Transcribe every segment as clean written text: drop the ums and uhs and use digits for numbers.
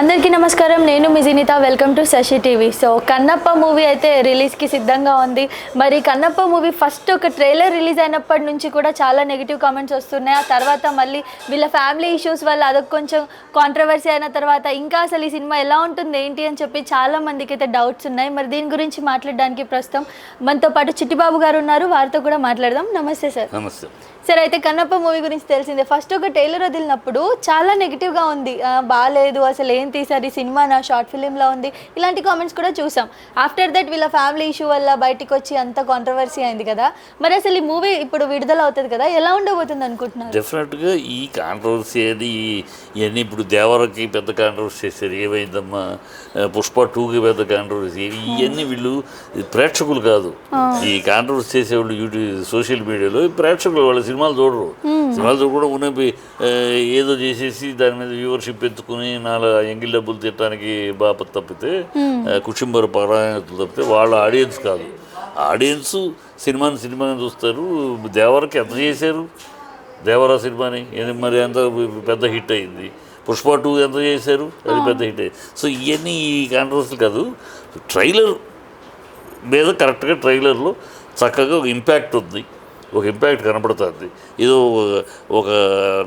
అందరికీ నమస్కారం. నేను మీ Jinitha. Welcome to Sasi TV. So Kannappa movie అయితే రిలీజ్కి సిద్ధంగా ఉంది. మరి కన్నప్ప మూవీ ఫస్ట్ ఒక ట్రైలర్ రిలీజ్ అయినప్పటి నుంచి కూడా చాలా నెగిటివ్ కామెంట్స్ వస్తున్నాయి. ఆ తర్వాత మళ్ళీ వీళ్ళ ఫ్యామిలీ ఇష్యూస్ వల్ల అదొక కొంచెం కాంట్రవర్సీ అయిన తర్వాత ఇంకా అసలు ఈ సినిమా ఎలా ఉంటుంది ఏంటి అని చెప్పి చాలా మందికి అయితే డౌట్స్ ఉన్నాయి. మరి దీని గురించి మాట్లాడడానికి ప్రస్తుతం మనతో పాటు చిట్టిబాబు గారు ఉన్నారు. వారితో కూడా మాట్లాడదాం. నమస్తే సార్. నమస్తే సార్. అయితే కన్నప్ప మూవీ గురించి తెలిసిందే, ఫస్ట్ ఒక ట్రైలర్ వదిలినప్పుడు చాలా నెగిటివ్గా ఉంది, బాగాలేదు, అసలు ఏం తీసారు ఈ సినిమా, నా షార్ట్ ఫిలింలా ఉంది, ఇలాంటి కామెంట్స్ కూడా చూసాం. ఆఫ్టర్ దట్ వీళ్ళ ఫ్యామిలీ ఇష్యూ వల్ల బయటికి వచ్చి అంత కాంట్రవర్సీ అయింది కదా. మరి అసలు ఈ మూవీ ఇప్పుడు విడుదల అవుతుంది కదా, ఎలా ఉండబోతుంది అనుకుంటున్నారు? డెఫినెట్గా ఈ కాంట్రవర్సీ అది ఇవన్నీ ఇప్పుడు దేవరకి పెద్ద కాంట్రవర్సీ చేశారు, ఏమైందమ్మా పుష్ప 2కి పెద్ద కాంట్రవర్సీ, ఇవన్నీ వీళ్ళు ప్రేక్షకులు కాదు, ఈ కాంట్రవర్సీ చేసేవాళ్ళు యూట్యూబ్ సోషల్ మీడియాలో ప్రేక్షకులు వాళ్ళ సినిమాలు చూడరు. సినిమాలు చూడకుండా ఉన్నవి ఏదో చేసేసి దాని మీద వ్యూవర్షిప్ ఎత్తుకుని నాలుగు ఎంగిల్ డబ్బులు తిట్టడానికి బాపత్ తప్పితే కుటుంబ పరాయణతలు తప్పితే వాళ్ళ ఆడియన్స్ కాదు. ఆడియన్స్ సినిమాని చూస్తారు. దేవరకి ఎంత చేశారు, దేవరా సినిమాని మరి ఎంత పెద్ద హిట్ అయింది. పుష్ప 2 ఎంత చేశారు, అది పెద్ద హిట్ అయింది. సో ఇవన్నీ ఈ కాంట్రవర్సీ కాదు. ట్రైలర్ మీద కరెక్ట్గా ట్రైలర్లో చక్కగా ఒక ఇంపాక్ట్ ఉంది, ఒక ఇంపాక్ట్ కనపడుతుంది. ఏదో ఒక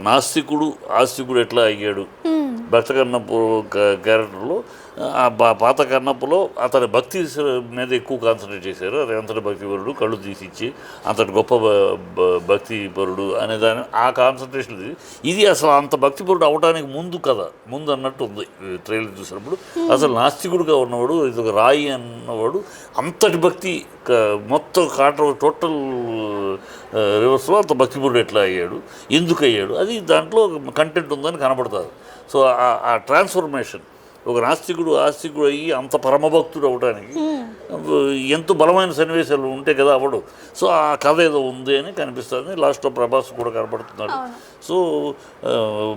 నాస్తికుడు ఆస్తికుడు ఎట్లా అయ్యాడు భక్త కన్నప్ప క్యారెక్టర్లో, పాత కన్నప్పలో అతని భక్తి మీద ఎక్కువ కాన్సన్ట్రేట్ చేశారు. అది అంతటి భక్తిపరుడు, కళ్ళు తీసిచ్చి అంతటి గొప్ప భక్తిపరుడు అనే దాని ఆ కాన్సన్ట్రేషన్. ఇది అసలు అంత భక్తిపరుడు అవడానికి ముందు కదా, ముందు అన్నట్టు ఉంది ట్రైలర్ చూసినప్పుడు. అసలు నాస్తికుడుగా ఉన్నవాడు, ఇది ఒక రాయి అన్నవాడు అంతటి భక్తి మొత్తం టోటల్ రివర్స్లో అంత భక్తిపరుడు ఎట్లా అయ్యాడు, ఎందుకు అయ్యాడు, అది దాంట్లో కంటెంట్ ఉందని కనపడుతుంది. సో ఆ ట్రాన్స్ఫర్మేషన్, ఒక నాస్తికుడు ఆస్తికుడు అయ్యి అంత పరమభక్తుడు అవడానికి ఎంతో బలమైన సన్నివేశాలు ఉంటే కదా అవడు. సో ఆ కథ ఏదో ఉంది అని కనిపిస్తుంది. లాస్ట్లో ప్రభాస్ కూడా కనపడుతున్నాడు. సో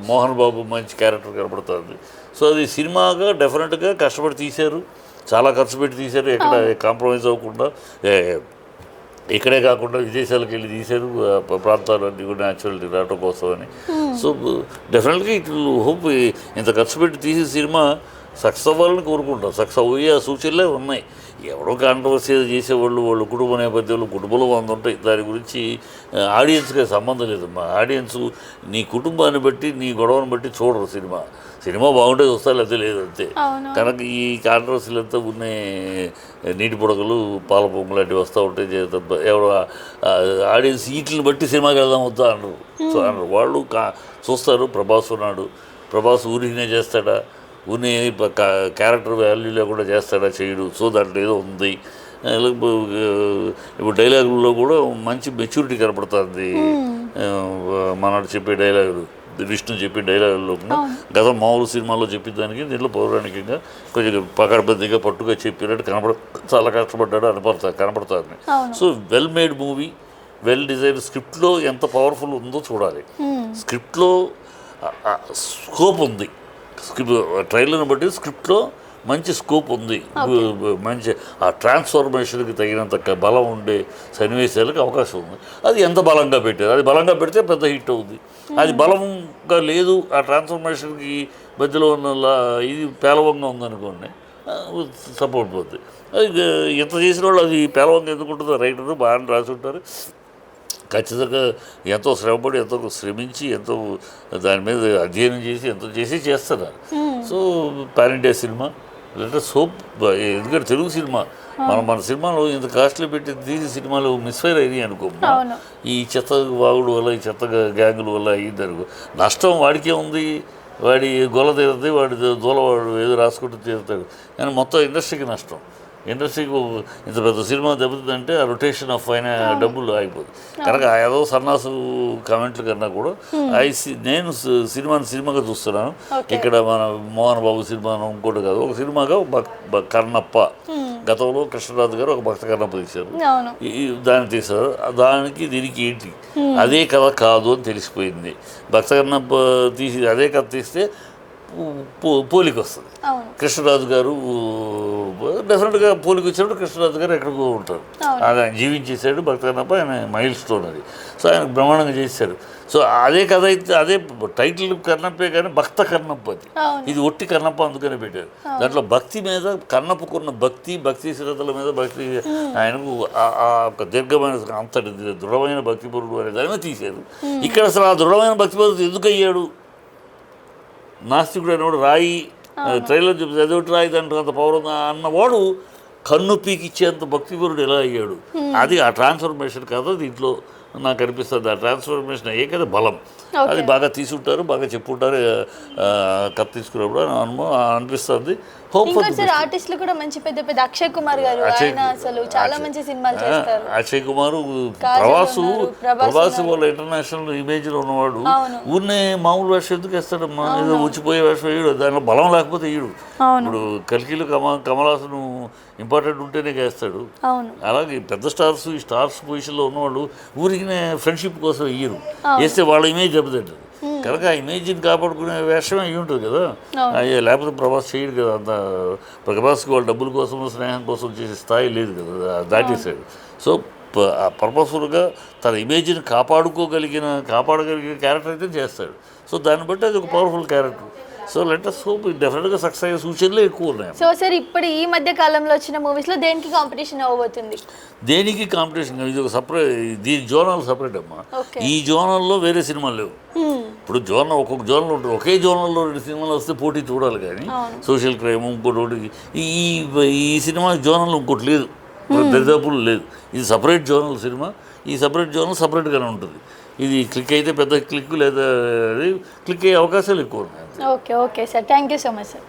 మోహన్ బాబు మంచి క్యారెక్టర్ కనపడుతుంది. సో అది సినిమాగా డెఫినెట్గా కష్టపడి తీశారు, చాలా ఖర్చు పెట్టి తీశారు, ఎక్కడ కాంప్రమైజ్ అవ్వకుండా. ఇక్కడే కాకుండా విదేశాలకు వెళ్ళి తీశారు, ప్రాంతాలన్నీ కూడా న్యాచురల్టీ రావటం కోసం అని. సో డెఫినెట్గా ఇట్ హోప్ ఇంత ఖర్చు పెట్టి తీసే సినిమా సక్సెస్ అవ్వాలని కోరుకుంటాం. సక్సెస్ అయ్యే సూచనలే ఉన్నాయి. ఎవరో కాంట్రవర్సీ చేసేవాళ్ళు వాళ్ళ కుటుంబ నేపథ్యంలో కుటుంబంలో ఉంటాయి. దాని గురించి ఆడియన్స్కి సంబంధం లేదు. మా ఆడియన్స్ నీ కుటుంబాన్ని బట్టి నీ గొడవను బట్టి చూడరు. సినిమా బాగుంటే చూస్తా, లేకపోతే లేదంతే. కనుక ఈ కాంట్రవర్సీలు అంతా ఉన్నాయి, నీటి పొడకలు పాల పొంగులు లాంటివి వస్తూ ఉంటాయి. ఎవరు ఆడియన్స్ వీటిని బట్టి సినిమాకి వెళ్దాం వద్దా అనరు. సో అనరు. వాళ్ళు చూస్తారు. ప్రభాస్ ఉన్నాడు, ప్రభాస్ ఊరినే చేస్తాడా, ఊరిని క్యారెక్టర్ వాల్యూ లేకుండా చేస్తాడా, చేయడు. సో దాంట్లో ఏదో ఉంది. ఇప్పుడు డైలాగుల్లో కూడా మంచి మెచ్యూరిటీ కనపడుతుంది. మనడు చెప్పే డైలాగులు, విష్ణు చెప్పే డైలాగుల్లో గత మామూలు సినిమాల్లో చెప్పేదానికి దీంట్లో పౌరాణికంగా కొంచెం పకడ్బందీగా పట్టుగా చెప్పినట్టు చాలా కష్టపడ్డాడు కనపడుతుంది. So well made movie, well design. స్క్రిప్ట్లో ఎంత పవర్ఫుల్ ఉందో చూడాలి. స్క్రిప్ట్లో స్కోప్ ఉంది. ట్రైలర్ని బట్టి స్క్రిప్ట్లో మంచి స్కోప్ ఉంది. మంచి ఆ ట్రాన్స్ఫర్మేషన్కి తగినంత బలం ఉండే సన్నివేశాలకు అవకాశం ఉంది. అది ఎంత బలంగా పెట్టారు, అది బలంగా పెడితే పెద్ద హిట్ అవుతుంది. అది బలంగా లేదు, ఆ ట్రాన్స్ఫర్మేషన్కి మధ్యలో ఉన్న ఇది పేలవంగా ఉందనుకోండి, సపోర్ట్ పోతుంది. అది ఎంత చేసిన వాళ్ళు అది పేలవంగా ఎందుకుంటుందో రైటరు బాగానే రాసి ఉంటారు. ఖచ్చితంగా ఎంతో శ్రమపడి, ఎంతో శ్రమించి, ఎంతో దాని మీద అధ్యయనం చేసి ఎంతో చేస్తున్నారు. సో పాన్ ఇండియా సినిమా లేదంటే సోప్, ఎందుకంటే తెలుగు సినిమా మన సినిమాలో ఇంత కాస్ట్లీ పెట్టి తీసి సినిమాలు మిస్ఫైర్ అయ్యి అనుకో, ఈ చెత్త వాగుడు వల్ల, ఈ చెత్త గ్యాంగుల వల్ల అయ్యింది అనుకో, నష్టం వాడికే ఉంది. వాడి గొల్ల తీరుతుంది, వాడి దూలవాడు ఏదో రాసుకుంటూ తీరుతాడు, కానీ మొత్తం ఇండస్ట్రీకి నష్టం. ఇండస్ట్రీకి ఇంత పెద్ద సినిమా దెబ్బతిందంటే ఆ రొటేషన్ ఆఫ్ అయిన డబ్బులు ఆగిపోతుంది. కనుక ఏదో సన్నాసు కామెంట్ల కన్నా కూడా నేను సినిమాగా చూస్తున్నాను. ఇక్కడ మన మోహన్ బాబు సినిమాను ఇంకోటి కాదు, ఒక సినిమాగా కన్నప్ప. గతంలో కృష్ణరాజు గారు ఒక భక్త కన్నప్ప తీశారు, దాన్ని తీశారు. దానికి దీనికి ఏంటి అదే కథ కాదు అని తెలిసిపోయింది. భక్త కన్నప్ప తీసి అదే కథ తీస్తే పోలిక వస్తుంది. అవును. కృష్ణరాజు గారు డెఫినెట్గా పోలికి వచ్చినప్పుడు కృష్ణరాజు గారు ఎక్కడికో ఉంటారు. ఆయన జీవించేసాడు భక్త కన్నప్ప, ఆయన మైల్ స్టోన్ అది. సో ఆయన బ్రహ్మాండంగా చేశాడు. సో అదే కథ అయితే అదే టైటిల్ కన్నప్పే కానీ భక్త కన్నప్ప అది. ఇది ఒట్టి కన్నప్ప అందుకనే పెట్టారు. దాంట్లో భక్తి మీద కన్నప్పకున్న భక్తి శ్రద్ధల మీద భక్తి ఆయనకు ఒక దీర్ఘమైన అంతటి దృఢమైన భక్తిపరుడు అనే దాన్ని తీశారు. ఇక్కడ అసలు ఆ దృఢమైన భక్తిపరుడు ఎందుకు అయ్యాడు? నాస్తికుడు అనేవాడు రాయి ట్రైలర్ చెప్పి అదొకటి రాయి దాంట్లో అంత పవర్ ఉందా అన్నవాడు కన్ను పీకిచ్చేంత భక్తిపరుడు ఎలా అయ్యాడు? అది ఆ ట్రాన్స్ఫర్మేషన్ కదా దీంట్లో నాకు అనిపిస్తుంది. ఆ ట్రాన్స్ఫర్మేషన్ అయ్యే కదా బలం. అది బాగా తీసుంటారు, బాగా చెప్పుంటారు కథ తీసుకున్నప్పుడు అనిపిస్తుంది. ఇంకోసారి ఆర్టిస్టులు కూడా మంచి పెద్ద పెద్ద అక్షయ్ కుమార్ గారు, ఆయన అసలు చాలా మంచి సినిమాలు చేస్తారు. అక్షయ్ కుమార్ ప్రభాస్ వాళ్ళ ఇంటర్నేషనల్ ఇమేజ్ లో ఉన్నవాడు. ఊరినే మామూలు వేషం ఎందుకు వేస్తాడమ్మా? ఏదో వచ్చిపోయే వేషం వేయడు, దానిలో బలం లేకపోతే వేయడు. ఇప్పుడు కల్కిలో కమలాసను ఇంపార్టెంట్ ఉంటేనే వేస్తాడు. అలాగే పెద్ద స్టార్స్ ఈ స్టార్స్ పొజిషన్లో ఉన్నవాళ్ళు ఊరికి ఫ్రెండ్షిప్ కోసం వేయరు, వేస్తే వాళ్ళ ఇమేజ్ దెబ్బతింటది. కనుక ఆ ఇమేజ్ని కాపాడుకునే వేషం అయ్యి ఉంటుంది కదా. లేకపోతే ప్రభాస్ చేయడు కదా. అంత ప్రభాస్కి వాళ్ళ డబ్బుల కోసం స్నేహం కోసం చేసే స్థాయి లేదు కదా, దాటేశాడు. సో పర్పస్ఫుల్గా తన ఇమేజ్ని కాపాడగలిగిన క్యారెక్టర్ అయితే చేస్తాడు. సో దాన్ని బట్టి అది ఒక powerful character. So let us hope డెఫినెట్గా సక్సెస్ అయ్యే సూచనలే ఎక్కువ ఉన్నాయి. సో సార్ ఇప్పుడు ఈ మధ్య కాలంలో వచ్చిన మూవీస్లో దేనికి కాంపిటీషన్ అవ్వబోతుంది? దేనికి కాంపిటీషన్? ఇది ఒక సపరేట్, దీని జోనల్ సపరేట్ అమ్మా. ఈ జోనల్లో వేరే సినిమాలు లేవు. ఇప్పుడు జోనల్ ఒక్కొక్క జోనల్ ఉంటుంది. ఒకే జోనల్లో 2 సినిమాలు వస్తే పోటీ చూడాలి. కానీ సోషల్ క్రైమ్ ఇంకోటి ఈ సినిమా జోనల్ ఇంకోటి లేదు, దరిదాపులు లేదు. ఇది సపరేట్ జోనల్ సినిమా. ఈ సపరేట్ జోనల్ సపరేట్గానే ఉంటుంది. ఇది క్లిక్ అయితే పెద్ద క్లిక్ లేదా క్లిక్ అయ్యే అవకాశాలు ఎక్కువ ఉన్నాయి. Okay sir, thank you so much sir.